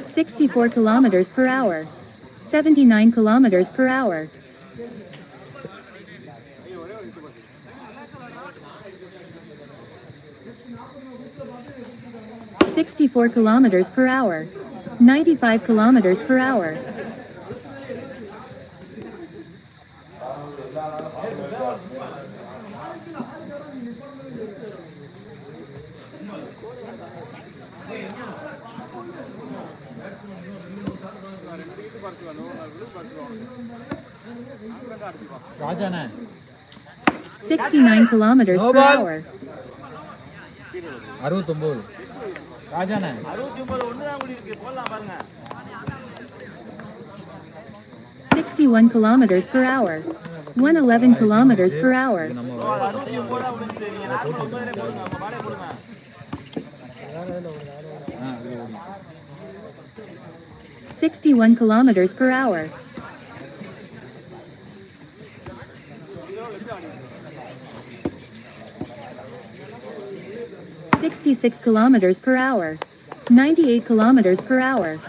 64 kilometers per hour. 79 kilometers per hour. 64 kilometers per hour. 95 kilometers per hour. 69 kilometers per hour. 61 kilometers per hour. 111 kilometers per hour. 61 kilometers per hour. 66 kilometers per hour. 98 kilometers per hour.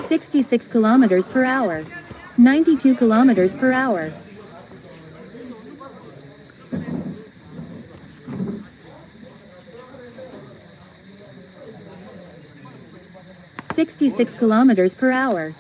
66 kilometers per hour. 92 kilometers per hour. 66 kilometers per hour.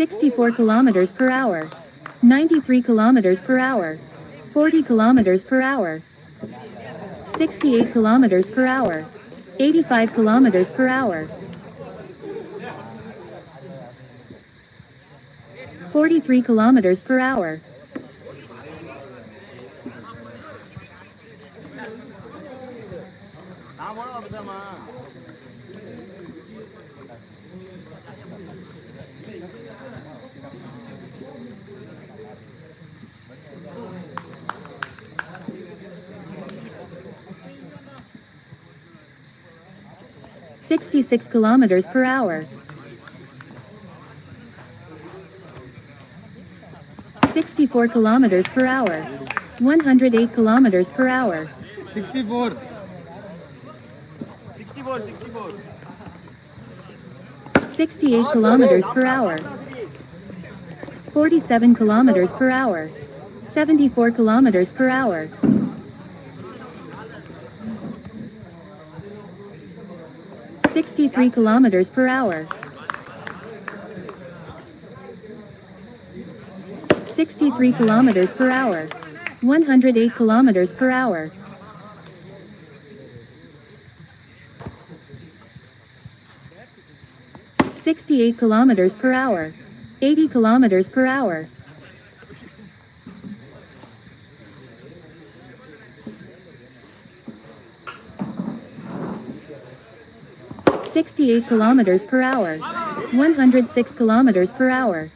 64 kilometers per hour. 93 kilometers per hour. 40 kilometers per hour. 68 kilometers per hour. 85 kilometers per hour. 43 kilometers per hour. 66 kilometers per hour. 64 kilometers per hour. 108 kilometers per hour. 64. 68 kilometers per hour. 47 kilometers per hour. 74 kilometers per hour. 63 kilometers per hour. 63 kilometers per hour. 108 kilometers per hour. 68 kilometers per hour. 80 kilometers per hour. 68 kilometers per hour. 106 kilometers per hour.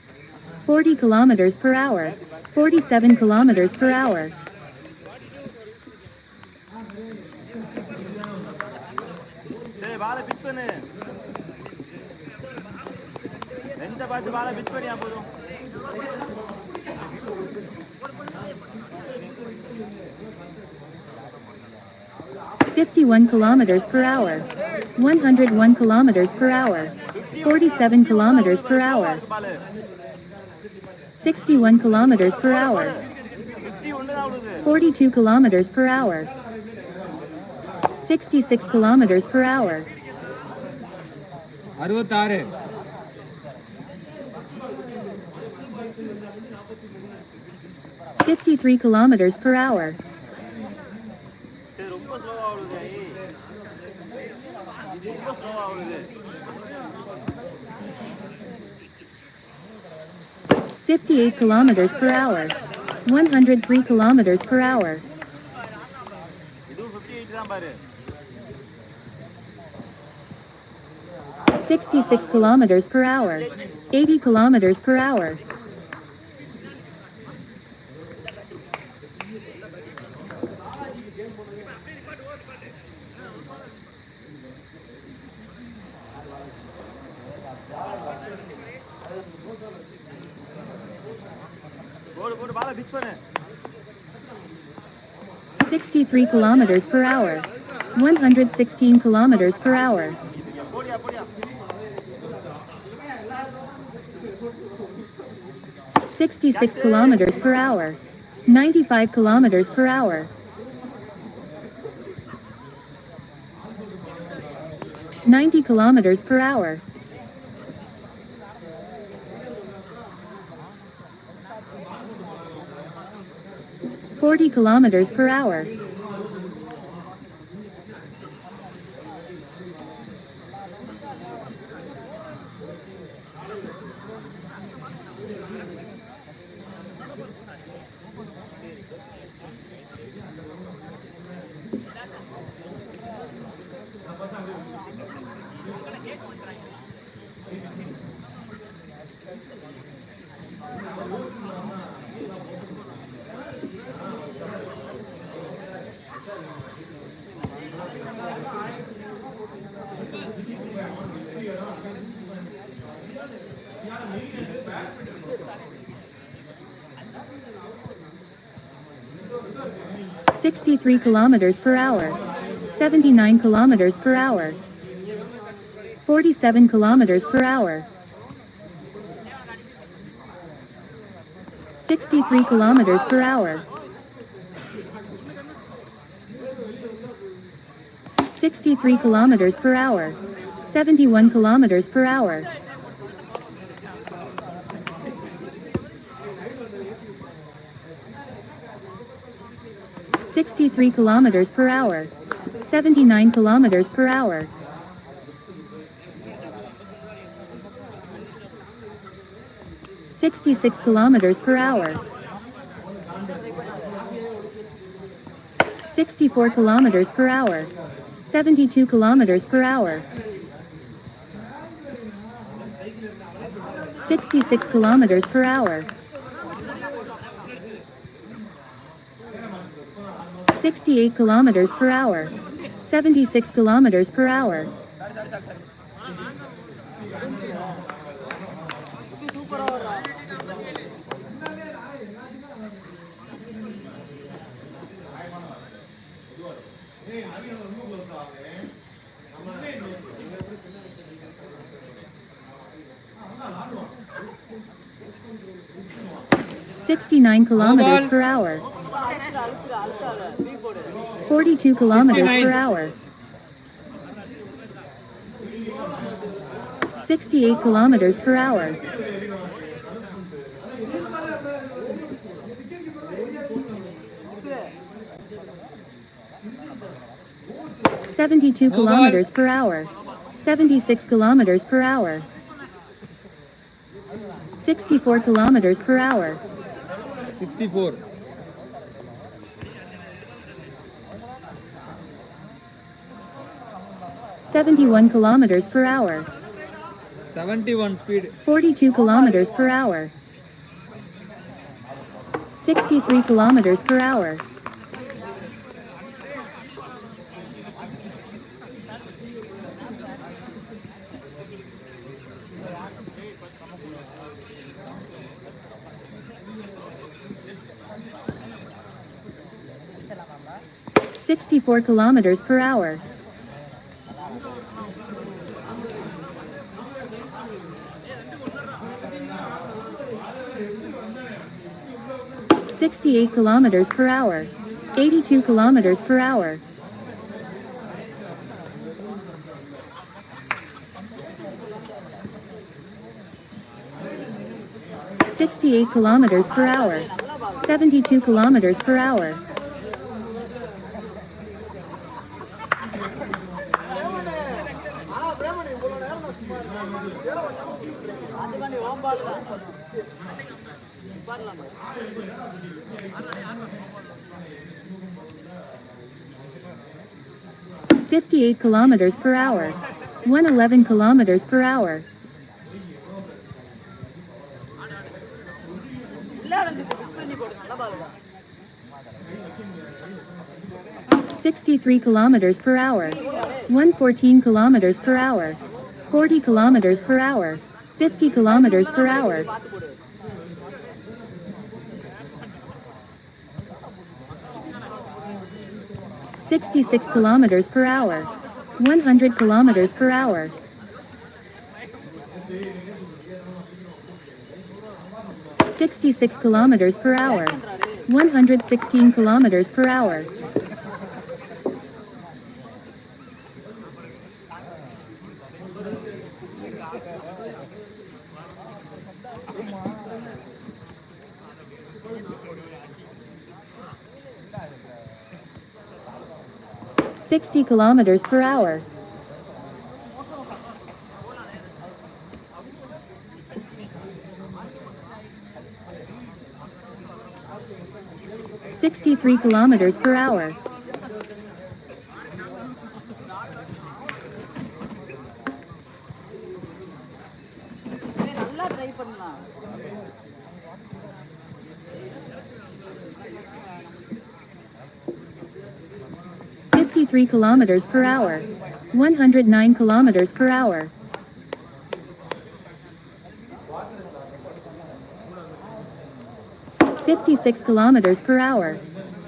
40 kilometers per hour. 47 kilometers per hour. 51 kilometers per hour. 101 kilometers per hour. 47 kilometers per hour. 61 kilometers per hour. 42 kilometers per hour. 66 kilometers per hour. 66. 53 kilometers per hour. 66. 58 kilometers per hour. 103 kilometers per hour. 66 kilometers per hour. 80 kilometers per hour. 63 kilometers per hour. 116 kilometers per hour. 66 kilometers per hour. 95 kilometers per hour. 90 kilometers per hour. 40 kilometers per hour. 63 kilometers per hour. 79 kilometers per hour. 47 kilometers per hour. 63 kilometers per hour. 63 kilometers per hour. 71 kilometers per hour. 63 kilometers per hour. 79 kilometers per hour. 66 kilometers per hour. 64 kilometers per hour. 72 kilometers per hour. 66 kilometers per hour. 68 kilometers per hour. 76 kilometers per hour. 69 kilometers per hour. 42 kilometers per hour. 68 kilometers per hour. 72 kilometers per hour. 76 kilometers per hour. 64 kilometers per hour. 64. 71 kilometers per hour. 71 speed. 42 kilometers per hour. 63 kilometers per hour. 64 kilometers per hour. 68 kilometers per hour. 82 kilometers per hour. 68 kilometers per hour. 72 kilometers per hour. 1 $58 kilometers per hour. 111 kilometers per hour. 63 kilometers per hour. 114 kilometers per hour. 40 kilometers per hour. 50 kilometers per hour. 66 kilometers per hour. 100 kilometers per hour. 66 kilometers per hour. 116 kilometers per hour. 60 kilometers per hour. 63 kilometers per hour. 53 kilometers per hour. 109 kilometers per hour. 56 kilometers per hour.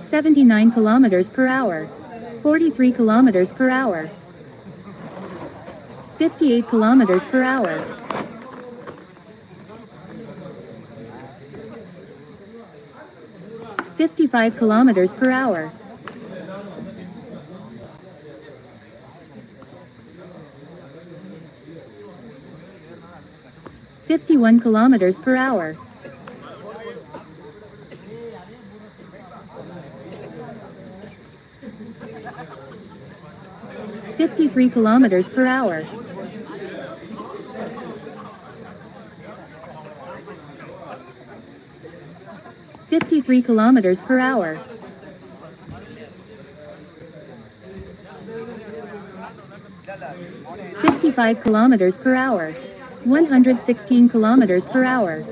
79 kilometers per hour. 43 kilometers per hour. 58 kilometers per hour. 55 kilometers per hour. 51 kilometers per hour. 53 kilometers per hour. 53 kilometers per hour. 55 kilometers per hour. 116 kilometers per hour.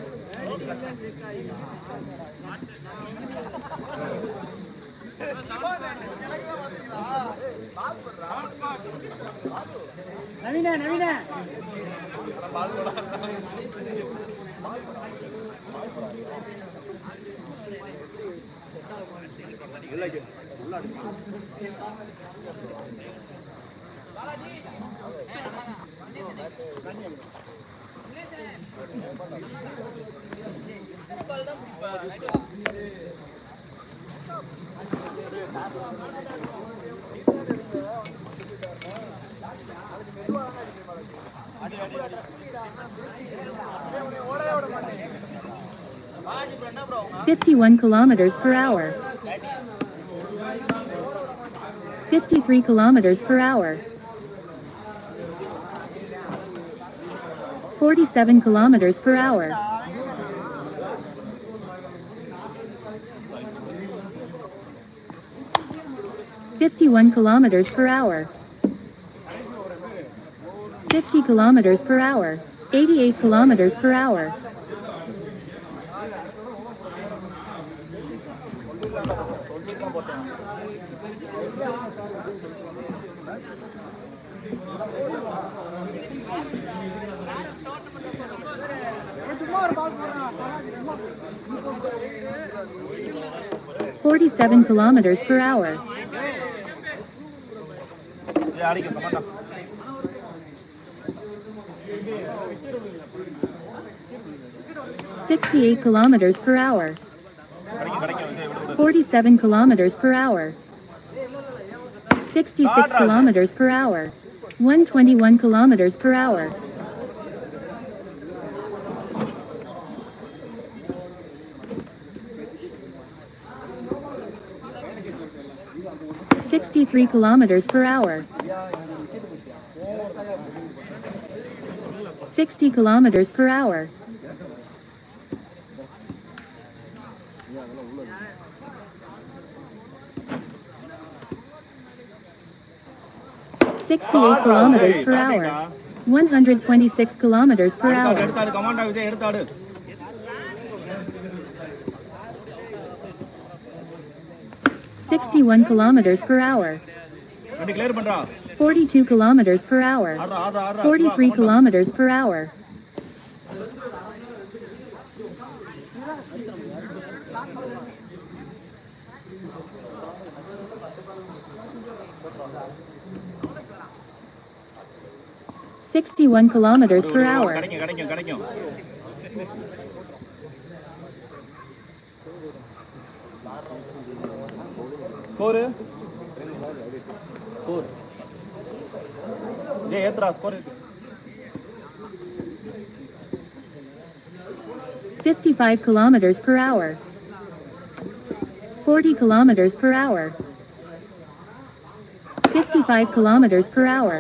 51 kilometers per hour. 53 kilometers per hour. 47 kilometers per hour. 51 kilometers per hour. 50 kilometers per hour. 88 kilometers per hour. 47 kilometers per hour. 68 kilometers per hour. 47 kilometers per hour. 66 kilometers per hour. 121 kilometers per hour. 63 kilometers per hour. 60 kilometers per hour. 68 kilometers per hour. 126 kilometers per hour. எடுத்தாடு கமாண்டா விஜய் எடுத்தாடு 61 kilometers per hour. வண்டி clear பண்றா 42 kilometers per hour. ஆடுறா ஆடுறா ஆடுறா 43 kilometers per hour. $61 kilometers per hour. கிடைக்கும் கிடைக்கும் கிடைக்கும் ஸ்கோர் ஸ்கோர் ஜே ஏத்ரா score 55 kilometers per hour. 40 kilometers per hour. 55 kilometers per hour.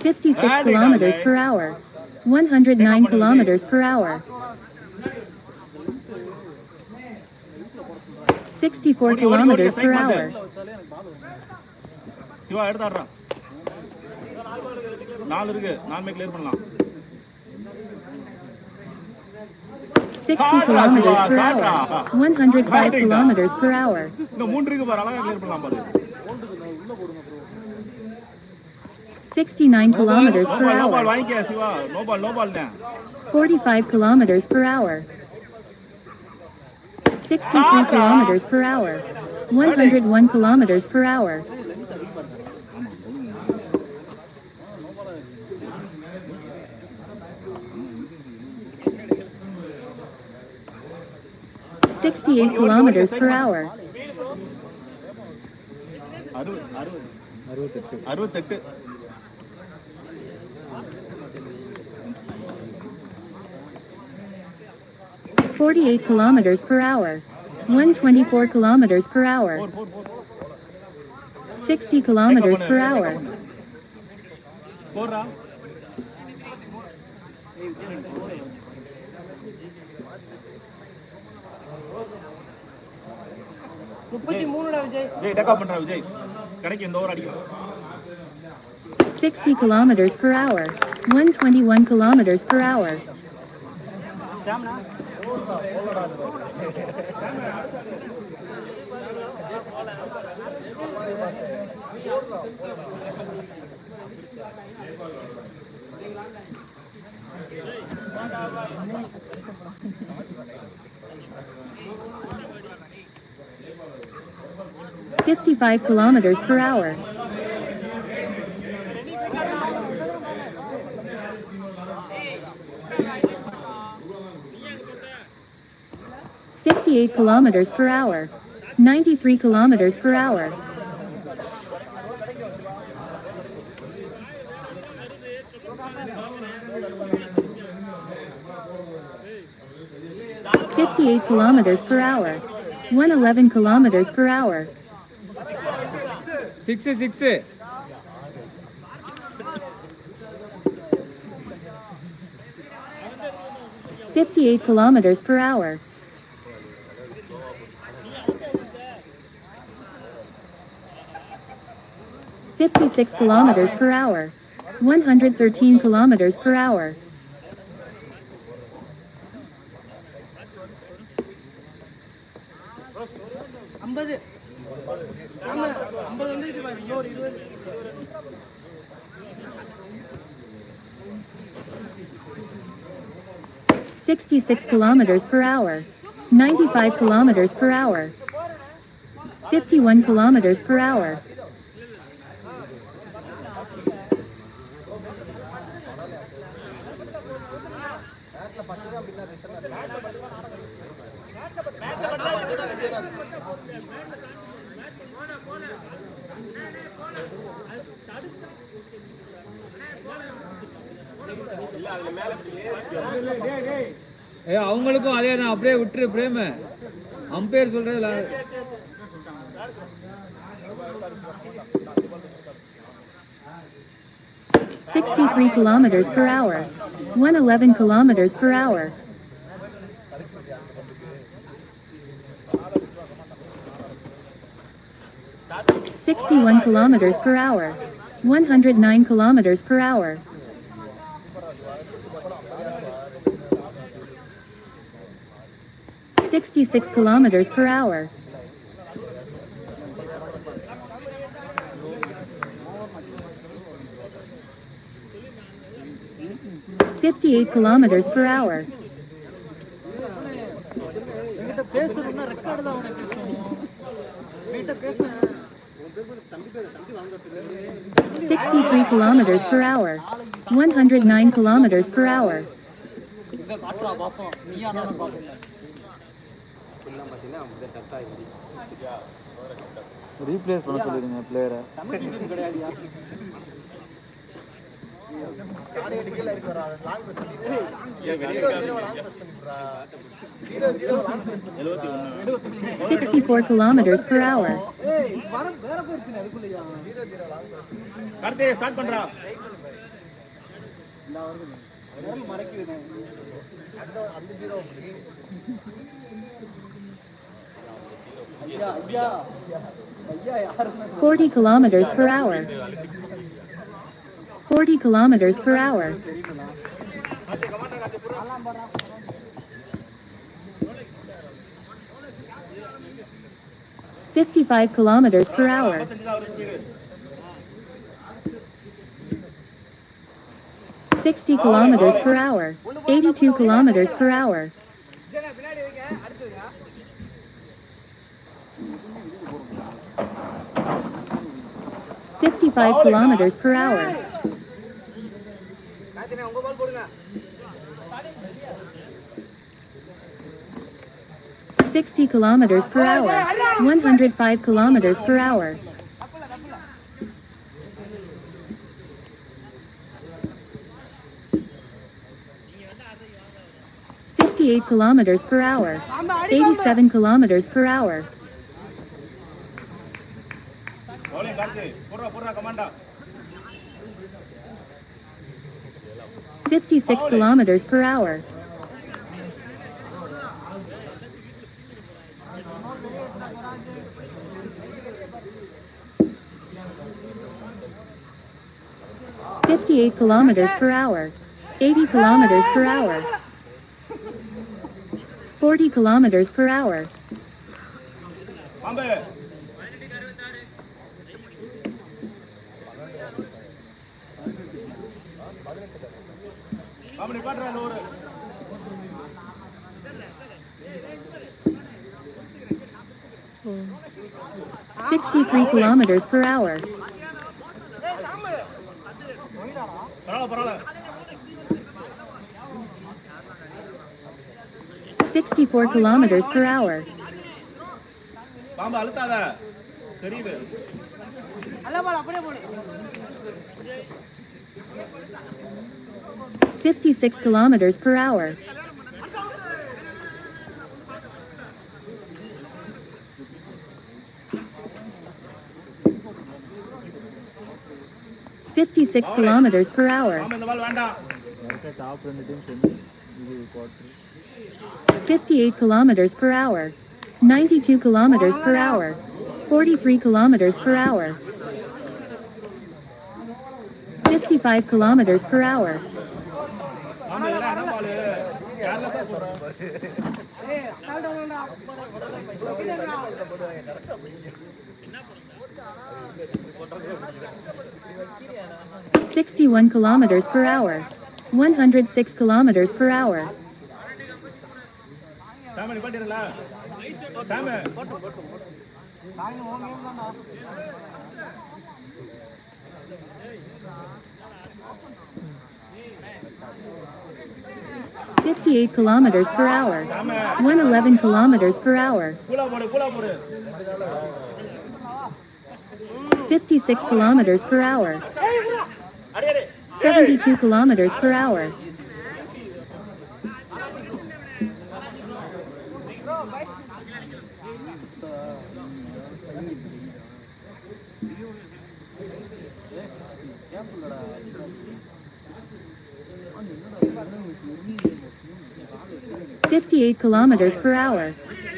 56 kilometers per hour. 109 kilometers per hour. 64 kilometers per hour. Siva எடுத்தாடுறா 4 இருக்கு 4மே கிளியர் பண்ணலாம் 60 kilometers per hour. 105 kilometers per hour. இன்னும் 3 இருக்கு பாரு அழகா கிளியர் பண்ணலாம் பாரு 69 kilometers per no ball hour. வாங்கிக்க Siva no ball 45 kilometers per hour. 63 kilometers per hour. 101 kilometers per hour. $68 kilometers per hour. 68 48 kilometers per hour. 124 kilometers per hour. 60 kilometers per hour. ஸ்கோர்ரா Vijay டேக்கா பண்றா விஜய் கடைக்கு இந்த ஓவர் அடிக்கும் 60 kilometers per hour. 121 kilometers per hour. $55 kilometers per hour. 58 kilometers per hour. 93 kilometers per hour. 58 kilometers per hour. 111 kilometers per hour. 6 58 kilometers per hour. 56 kilometers per hour. 113 kilometers per hour. $66 kilometers per hour. 95 kilometers per hour. 51 kilometers per hour. அவங்களுக்கும் அதே தான், அப்படியே விட்டுரு பிரேம. Umpire சொல்றது 63 kilometers per hour. 111 kilometers per hour. 61 kilometers per hour. 109 kilometers per hour. 66 kilometers per hour. 58 kilometers per hour. 63 kilometers per hour. 109 kilometers per hour. Replace பண்ண சொல்லிடுங்க பிளேயரை. Sixty-four kilometers per hour. Start பண்றா. 40 kilometers per hour. 40 kilometers per hour. 55 kilometers per hour. 60 kilometers per hour. 82 kilometers per hour. 55 kilometers per hour. 60 kilometers per hour. 105 kilometers per hour. 58 kilometers per hour. 87 kilometers per hour. 56 kilometers per hour. 58 kilometers per hour. 80 kilometers per hour. 40 kilometers per hour. 63 kilometers per hour. 64 kilometers per hour. 56 kilometers per hour. 56 kilometers per hour. 58 kilometers per hour. 92 kilometers per hour. 43 kilometers per hour. 55 kilometers per hour. 61 kilometers per hour. 106 kilometers per hour. 58 kilometers per hour. 111 kilometers per hour. 56 kilometers per hour. 72 kilometers per hour. 58 $58 kilometers per hour.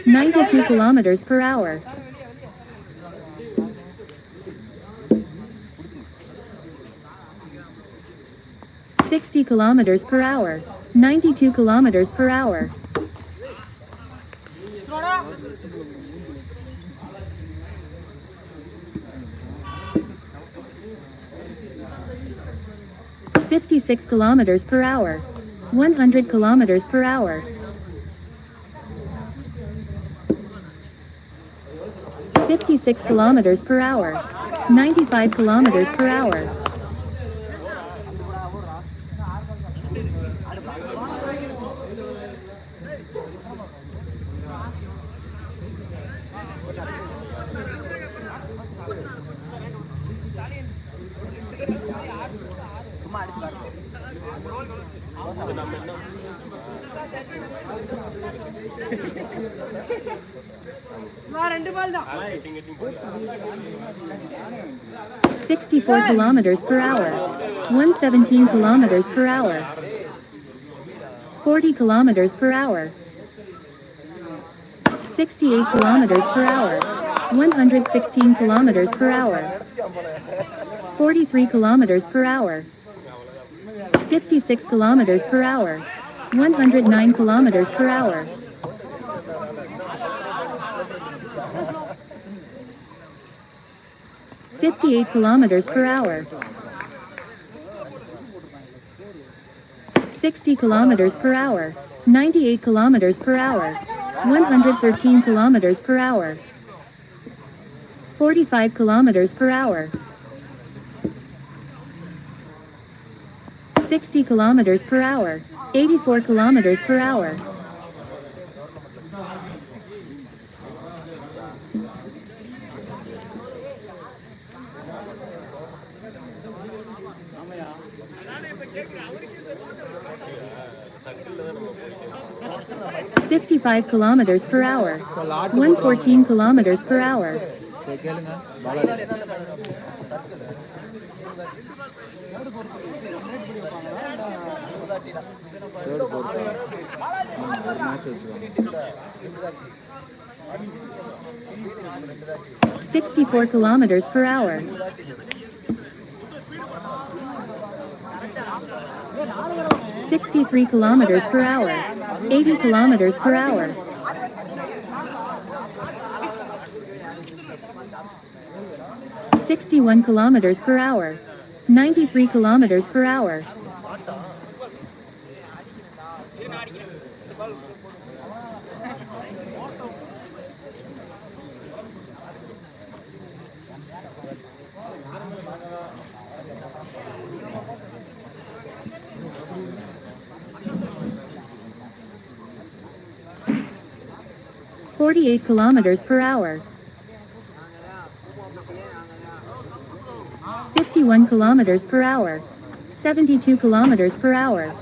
92 kilometers per hour. $60 kilometers per hour. 92 kilometers per hour. $56 kilometers per hour. 100 kilometers per hour. $56 kilometers per hour. 95 kilometers per hour. $64 kilometers per hour. 117 kilometers per hour. 40 kilometers per hour. 68 kilometers per hour. 116 kilometers per hour. 43 kilometers per hour. 56 kilometers per hour. 109 kilometers per hour. 58 kilometers per hour. 60 kilometers per hour. 98 kilometers per hour. 113 kilometers per hour. 45 kilometers per hour. 60 kilometers per hour. 84 kilometers per hour. $55 kilometers per hour. 114 kilometers per hour. கேளுங்க Balaji road போட்டு match வச்சுக்கோங்க 64 kilometers per hour. 63 kilometers per hour. 80 kilometers per hour. 61 kilometers per hour. 93 kilometers per hour. $48 kilometers per hour. 51 kilometers per hour. 72 kilometers per hour.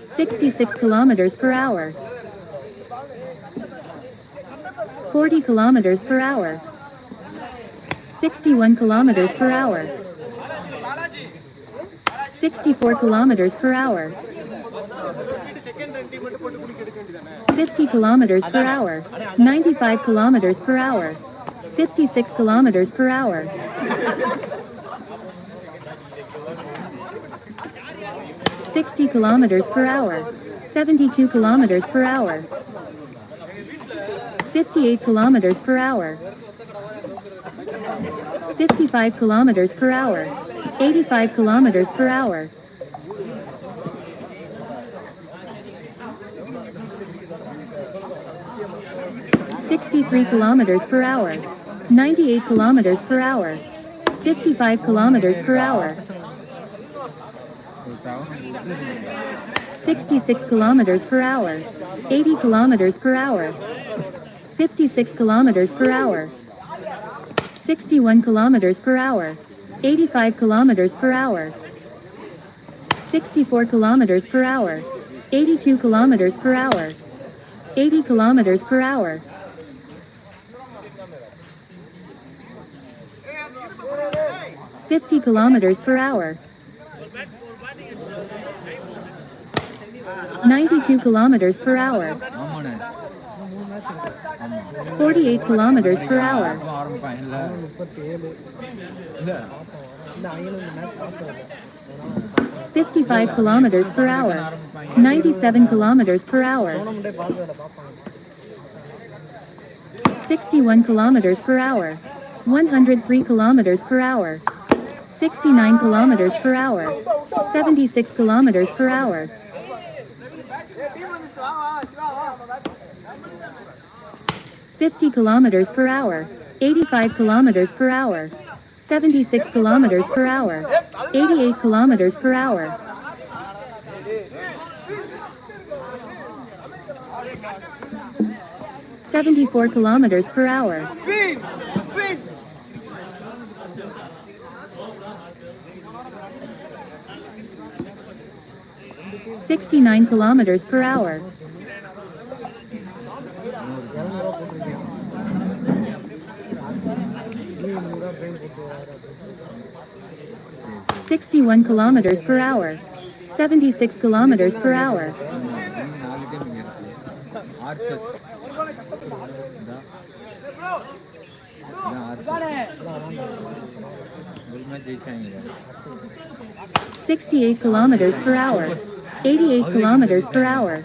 66 kilometers per hour. 40 kilometers per hour. 61 kilometers per hour. 64 kilometers per hour. 50 kilometers per hour. 95 kilometers per hour. 56 kilometers per hour. 60 kilometers per hour. 72 kilometers per hour. 58 kilometers per hour. 55 kilometers per hour. 85 kilometers per hour. 63 kilometers per hour. 98 kilometers per hour. 55 kilometers per hour. 66 kilometers per hour. 80 kilometers per hour. 56 kilometers per hour. 61 kilometers per hour. 85 kilometers per hour. 64 kilometers per hour. 82 kilometers per hour. 80 kilometers per hour. 50 kilometers per hour. 92 kilometers per hour. ஆமாண்ணே 48 kilometers per hour. ஆரம்பிப்பான் இல்ல 37 இல்ல இந்த அயனும் இந்த match பார்த்தது 55 kilometers per hour. 97 kilometers per hour. டோர்னமெண்ட்டே பார்த்ததில்ல பார்ப்பாங்க 61 kilometers per hour. 103 kilometers per hour. 69 kilometers per hour. 76 kilometers per hour. 50 kilometers per hour. 85 kilometers per hour. 76 kilometers per hour. 88 kilometers per hour. 74 kilometers per hour. 69 kilometers per hour. 61 kilometers per hour. 76 kilometers per hour. 4 time இங்க இருக்கு arches ஒரு match ஜெயிச்சாங்க 68 kilometers per hour. 88 kilometers per hour.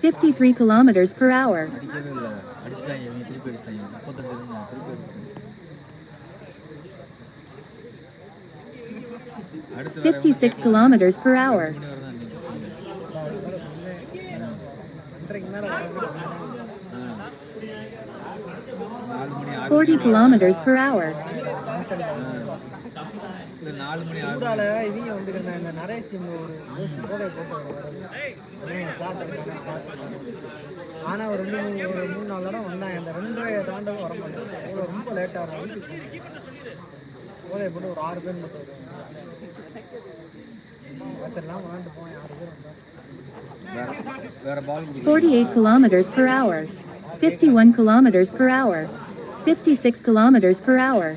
53 kilometers per hour. அடிக்கவே இல்லை அடிச்சுட்டாங்க இவங்க திருப்பி அடிச்சிட்டாங்க 35 இருந்தாங்க திருப்பி அடிச்சிட்டாங்க அடுத்து 56 kilometers per hour. 40 kilometers per hour. 4 மணி 6 ஊரால இவங்க வந்துருந்தேன் இந்த நரேஷ் ஒரு போஸ்ட் போதை போட்டு ஆனா ஒரு 3-4 தடவை வந்தாங்க அந்த 2 தாண்டவும் வர மாட்டேன் அவ்வளோ ரொம்ப லேட்டாக இருக்கும் போதை போட்டு ஒரு 6 பேர் மட்டும் வச்சிடலாம் விளாண்டு போவேன் 6 பேர் வந்தாங்க வேற பால் 48 kilometers per hour. 51 kilometers per hour. 56 kilometers per hour.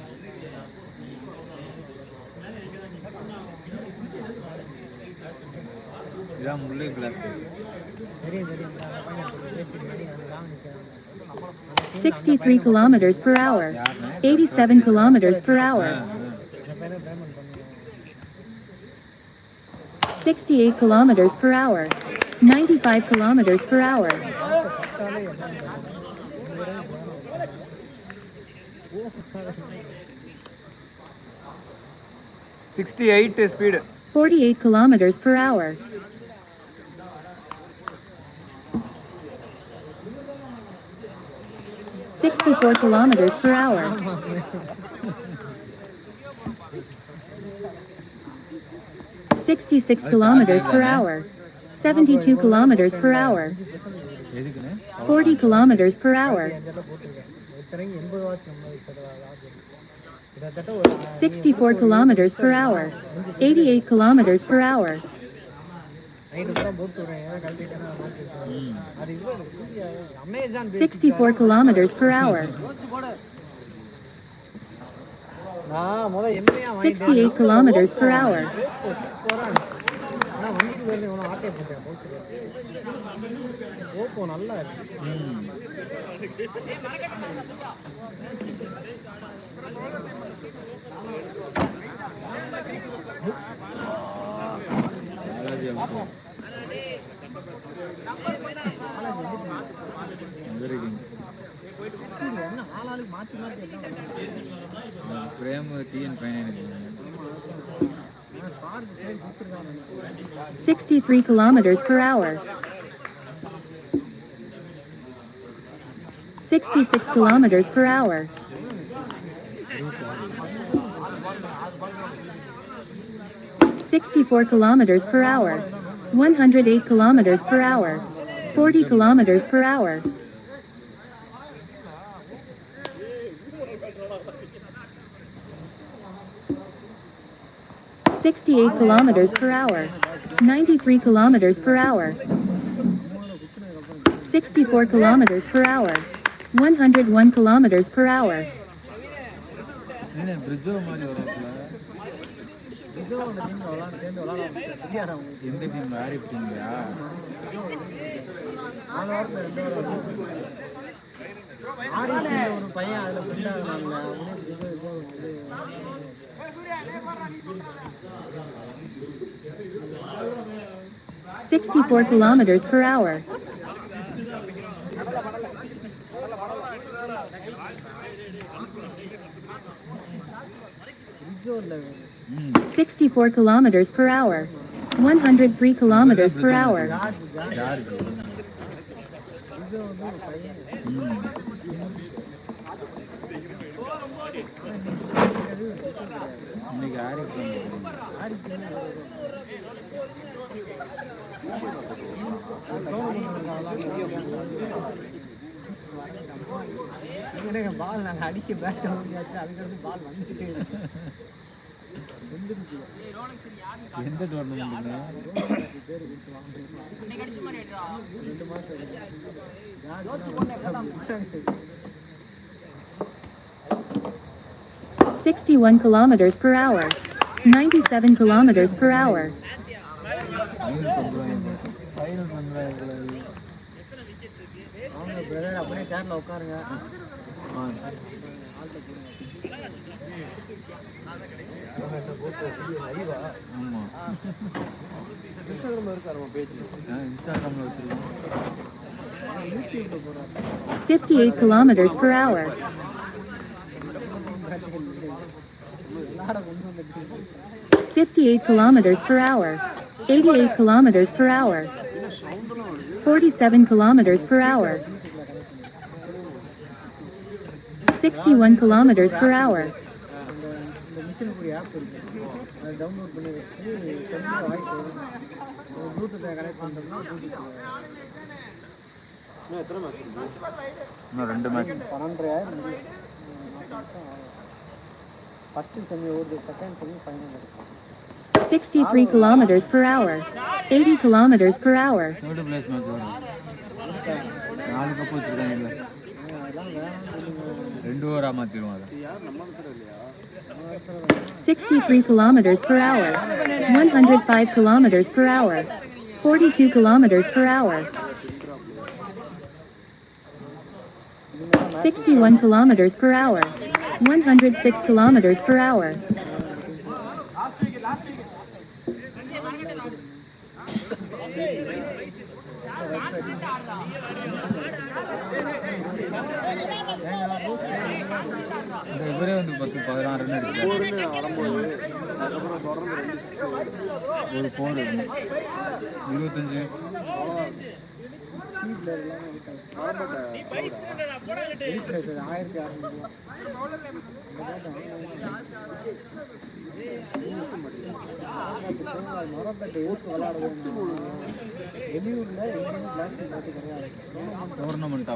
இதான் முல்லை பிளாஸ்டர்ஸ் தெரியும் 63 kilometers per hour. 87 kilometers per hour. 68 kilometers per hour. 95 kilometers per hour. 68 speed 48 kilometers per hour. 64 kilometers per hour. 66 kilometers per hour. 72 kilometers per hour. எதுக்குன்னு 40 kilometers per hour. இத்தனைக்கு 80 watts கிட்டத்தட்ட ஒரு 64 kilometers per hour. 88 kilometers per hour. Night கூட போட்டு வரேன் ஏதாவது கழட்டிட்டேன்னா அது இது Surya Amazon 64 kilometers per hour. நான் முதல்ல எம்ஏயா 68 kilometers per hour. ஆனால் வண்டிக்கு வருது எவ்வளோ ஆட்டையை போட்டேன் ஓப்போ நல்லா இருக்கு மதுரை கிங்ஸ் என்ன ஆளாளுக்கு மாற்றி மாற்றி எல்லாம் பிரேம் டிஎன் பையன் 63 kilometers per hour. 66 kilometers per hour. 64 kilometers per hour. 108 kilometers per hour. 40 kilometers per hour. 68 kilometers per hour. 93 kilometers per hour. 64 kilometers per hour. 101 kilometers per hour. என்ன பிரிட்ஜோ மாதிரி வராதுல சேர்ந்து விளாட தெரியாதான் எந்த டீம் ஆடி இருக்கீங்களா 4 வாரத்தில் 2 வாரம் ஆடி ஒரு பையன் அதில் ஃப்ரெண்ட் ஆகுனாங்க அப்படியே 64 kilometers per hour. 64 kilometers per hour. 103 kilometers per hour. இன்னைக்கு ஆடி பால் நாங்கள் அடிக்க பேட் முடியாச்சு அதுக்கு பால் வந்துட்டே எந்த டோர்னமெண்ட் 2 மாசம் 61 kilometers per hour. 97 kilometers per hour. அவங்க பிரதர் அப்படியே சேர்ல உட்காருங்க ஆமா இன்ஸ்டாகிராம்ல இருக்காரு பேஜ் இன்ஸ்டாகிராம்ல வச்சிருக்கோம் 58 kilometers per hour. 58 kilometers per hour. 88 kilometers per hour. 47 kilometers per hour. 61 kilometers per hour. இந்த மிஷின் ஒரு ஆப் இருக்கு அதை டவுன்லோட் பண்ணி வச்சு செல்ல வாய்ஸ் ப்ளூடூத்தை கனெக்ட் பண்ணுறோம்னா ப்ளூடூத் எத்தனை மேட்ச் இருக்கு இன்னும் 2 மேட்ச் 12,000 ஃபர்ஸ்ட் செமி ஓடுது second semi final 63 kilometers per hour. 80 kilometers per hour. Third place match வரும் 4 கப் வச்சிருக்காங்க அதெல்லாம் வேணாம் 2 ஓவரா மாத்திடுவோம் அதை யார் நம்ம கிட்ட இல்லையா 63 kilometers per hour. 105 kilometers per hour. 42 kilometers per hour. 61 kilometers per hour. 106 kilometers per hour. இவரே வந்து 10-16 ரன் எடுத்து போர்னு வரும்போது அதுக்கப்புறம் தொடர்ந்து 2 6 ஒரு 4 25 டோர்னமெண்ட்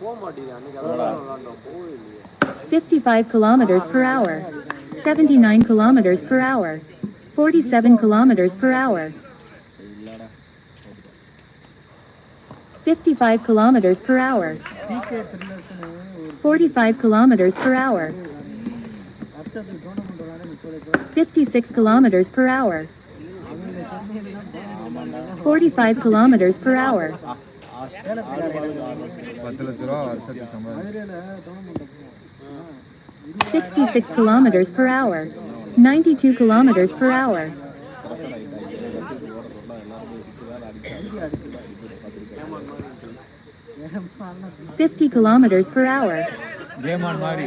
போக மாட்டேங்குது அன்னைக்கு அதெல்லாம் விளாண்டோம் போவே இல்லையே 55 kilometers per hour. 79 kilometers per hour. 47 kilometers per hour. 55 kilometers per hour. 45 kilometers per hour. 56 kilometers per hour. 45 kilometers per hour. 10 லட்ச ரூபா வருஷத்துக்கு சம்பாதிச்சு 66 kilometers per hour. 92 kilometers per hour. 50 kilometers per hour. Game on மாதிரி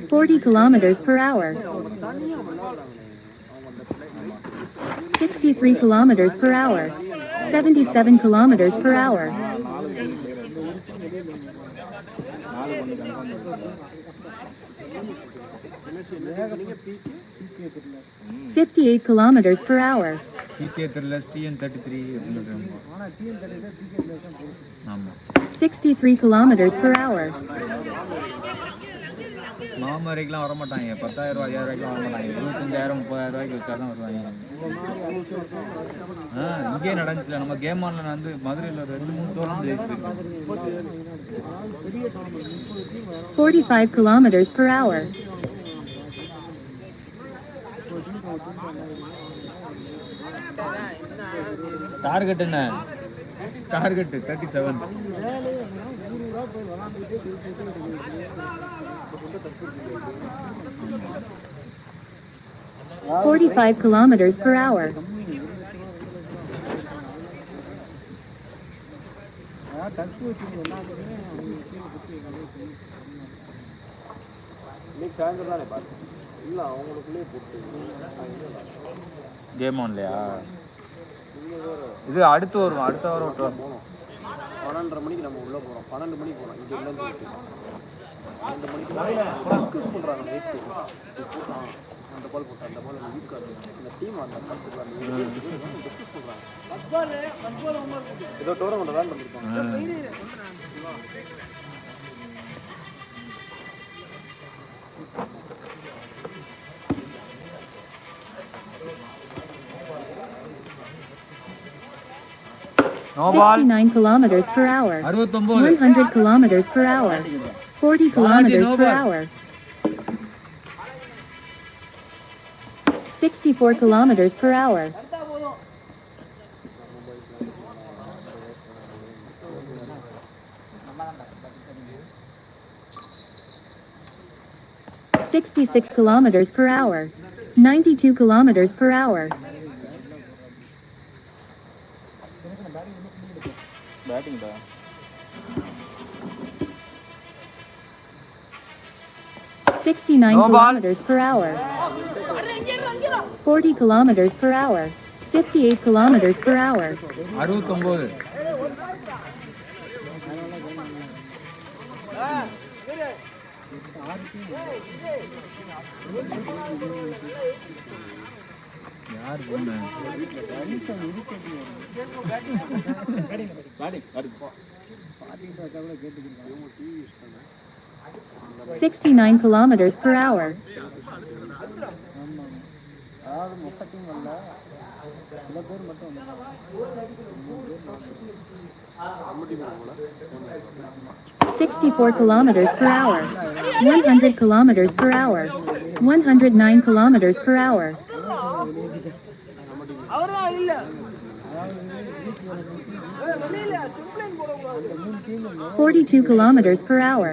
40 kilometers per hour. 63 kilometers per hour. 77 kilometers per hour. 58 kilometers per hour. DK Thrillers TN33 ஆனால் TN தடையில் ticket தான் போகுது. ஆமாம் 63 kilometers per hour. மாமரைக்கெலாம் வரமாட்டாங்க. 10,000 ரூபா 5,000 ரூபாய்க்குலாம் வரமாட்டாங்க. 25,000 30,000 ரூபாய்க்கு வச்சா தான் வருவாங்க. இங்கேயே நடந்துச்சுல. நம்ம கேம் ஆன்ல வந்து மதுரையில் 2-3 டோர்னமெண்ட் ஜெயிச்சிருக்கோம். 45 kilometers per hour. டார்கெட் என்ன? டார்கெட் 37. 45 kilometers per hour. டக்கு வச்சு என்ன பண்ணுங்க இன்னைக்கு சாயந்தரம் தானே பார்த்து இல்லை அவங்களுக்குள்ளேயே போட்டு கேம் ஆன்லையா? இது அடுத்து வரும். அடுத்த வாரம் விட்டு போகணும். 12:30 மணிக்கு நம்ம உள்ளே போகிறோம். 12 மணிக்கு போகலாம். இங்கே இருந்து 2 மணிக்கு டிஸ்கஸ் பண்ணுறாங்க. நேற்று அந்த பால் போட்டேன். அந்த பால் வீக்காக இருக்கு. இந்த டீம் அந்த டிஸ்கஸ் பண்ணுறாங்க. ஏதோ டோர்னமெண்ட் தான் பண்ணிருப்பாங்க. No ball. 69 kilometers per hour. 69. 100 kilometers per hour. 40 kilometers no per ball. hour. 64 kilometers per hour. 66 kilometers per hour. 92 kilometers per hour. பேட்டிங்டா 69 No ball. kilometers per hour. 40 kilometers per hour. 58 kilometers per hour. 69. யார் பொண்ணு? Batting 69 kilometers per hour. அதாவது மொத்த team வரல, சில பேர் மட்டும் 64 kilometers per hour. 100 kilometers per hour. 109 kilometers per hour. 42 kilometers per hour.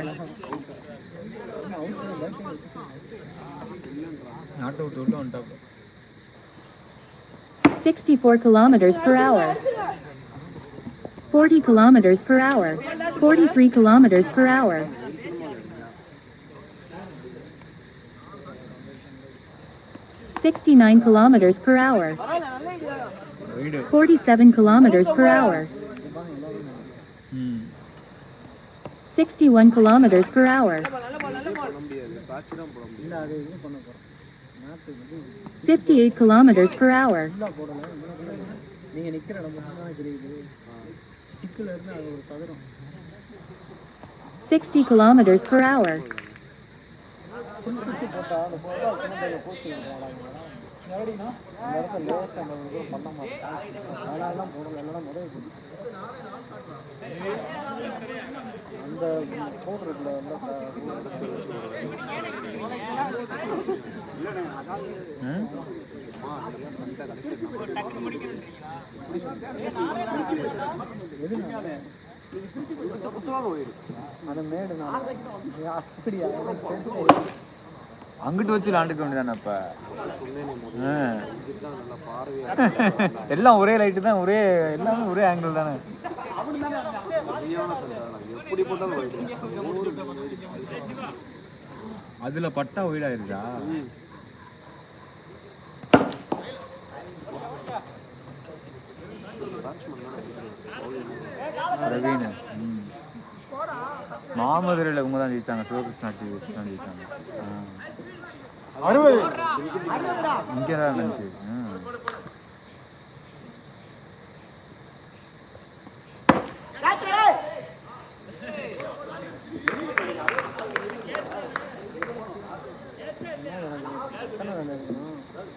Not out உள்ள வந்துட்டாங்க. 64 kilometers per hour. 40 kilometers per hour. 43 kilometers per hour. 69 kilometers per hour. 47 kilometers per hour. 61 kilometers per hour. 58 kilometers per hour. நீங்கள் நிற்கிற இடம் மட்டும்தான் தெரியுது. ஸ்டிக்கில் இருந்து அது ஒரு சதுரம். 60 kilometers per hour. குளிச்சு போட்டால் அந்த போஸ்ட் எப்படின்னா அந்த இடத்துல லேசாக அந்த ஒரு பண்ணமாக அதனாலலாம் போடல, இல்லைன்னா முதல் அந்த போடுறதுல அந்த மேடு அப்படியா அங்கிட்டு வச்சு விளாண்டுக்க வேண்டியதானே இப்ப. எல்லாம் ஒரே லைட்டு தான், ஒரே எல்லாமே ஒரே ஆங்கிள் தானே. அதுல பட்டா ஒயிடாயிருக்கா? பேட்ஸ்மேன் பிரவீன் மாமதுரையில் இவங்க தான் ஜெயிச்சாங்க, சிவகிருஷ்ணா டிவி தான் ஜெயிச்சாங்க. 60 இங்கே தான் இருந்துச்சு.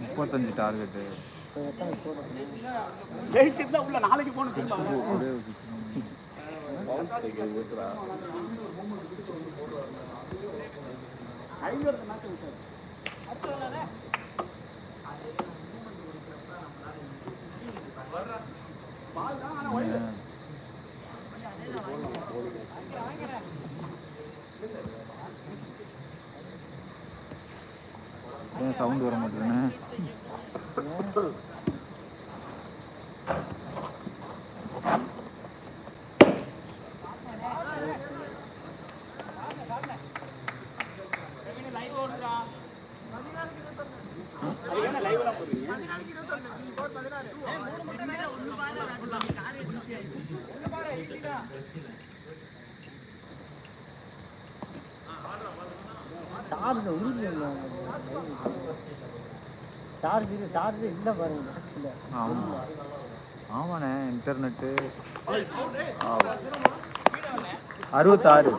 முப்பத்தஞ்சு டார்கெட்டு ஜெயிச்சிருந்தா உள்ள நாளைக்கு போகணும். ஒரே சவுண்ட் வர மாட்டேதுன்னு. சார்ஜ் உறுதி இல்லை, சார்ஜ் இல்லை பாருங்க. ஆமாம் ஆமாண்ணே, இன்டர்நெட்டு 66.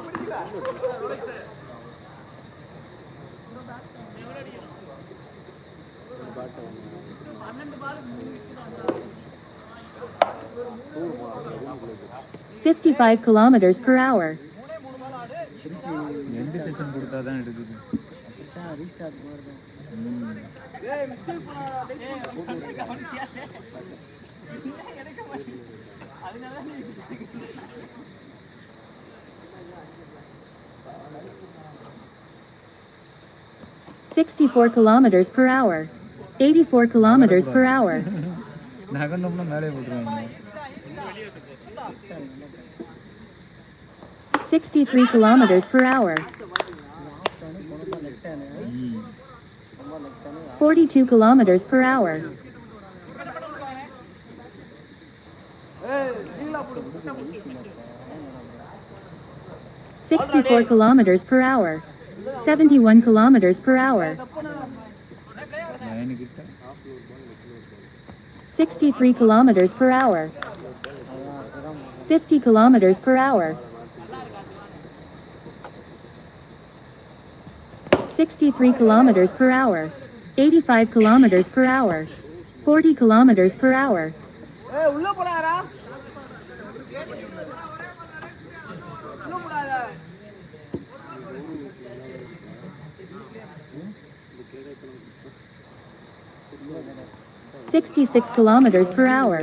$55 kilometers per hour. எந்த செஷன் கொடுத்தா தான் எடுக்குது. ரீஸ்டார்ட் மாதிரி 64 kilometers per hour. 84 kilometers per hour. நகர்ந்தோம்னா மேலே போட்டுருவாங்க. 63 kilometers per hour. 42 kilometers per hour. 64 kilometers per hour. 71 kilometers per hour. 63 kilometers per hour. 50 kilometers per hour. 63 kilometers per hour. 85 kilometers per hour. 40 kilometers per hour. உள்ள போறாரா? உள்ள போறாரா? 66 kilometers per hour.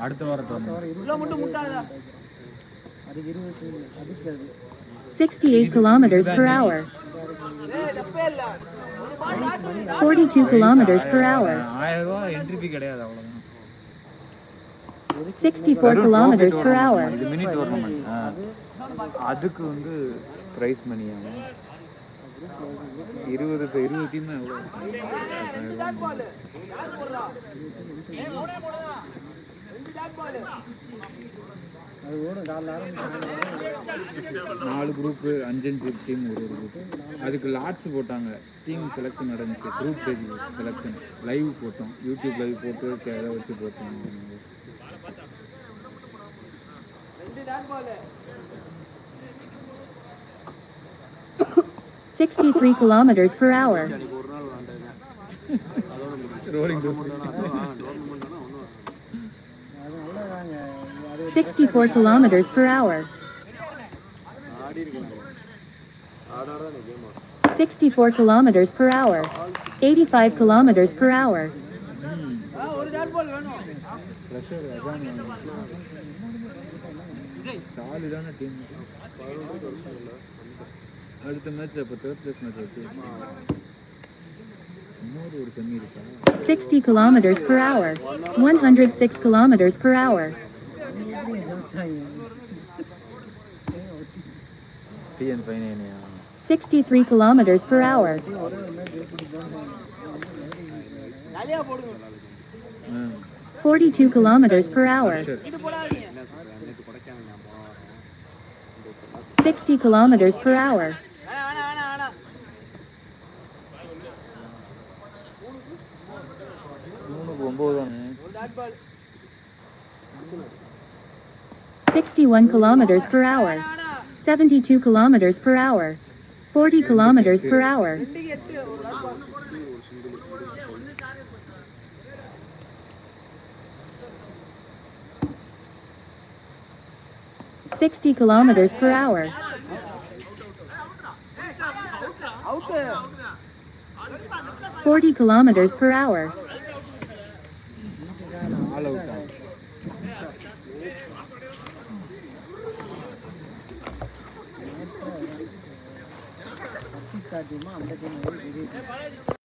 அடுத்த வாரத்தோட உள்ள மட்டும் முட்டாதா? அது 20 அதுக்கு 68 kilometers per hour. 42 kilometers per hour. 1000 ரூபாய் என்ட்ரி ஃபீ கிடையாது, அவ்வளவுதான். 64 kilometers per hour. இது மினி டோர்னமெண்ட். அதுக்கு வந்து பிரைஸ் மணி ஆகும். 20 டீம் தான் எவ்வளோ? அது ஓடும் காலைல 4 குரூப் 5 டீம் ஒரு குரூப். அதுக்கு லாட்ஸ் போட்டாங்க. டீம் செலெக்ஷன் நடந்துச்சு. குரூப் பேஜ் செலெக்ஷன் லைவ் போட்டோம். யூடியூப் லைவ் போட்டு அதை வச்சு போட்டோம். 63 kilometers per hour. ஒரு நாள் விளாண்டாங்க. Rolling 64 kilometers per hour. ஆடி இருக்காங்க. ஆடாட அந்த game 64 kilometers per hour. 85 kilometers per hour. ஒரு டாட் பால் வேணும். ப்ரெஷர் அதான் சாலிடான டீம். அடுத்த மேட்ச் அப்போ 3rd place மேட்ச் வச்சு இன்னொரு ஒரு செமி இருக்கா. 60 kilometers per hour. 106 kilometers per hour. TN ஃபைனேனியா 63 kilometers per hour. ஜாலியா போடுங்க. 42 kilometers per hour. என்ன சொல்கிறேன் நேற்று கொடைக்கானல் நான் போன வாரம் 60 kilometers per hour. மூணுக்கு 9 தானே 61 kilometers per hour. 72 kilometers per hour. 40 kilometers per hour. 60 kilometers per hour. Out 40 kilometers per hour. All out தான் டீமா அந்த டீம்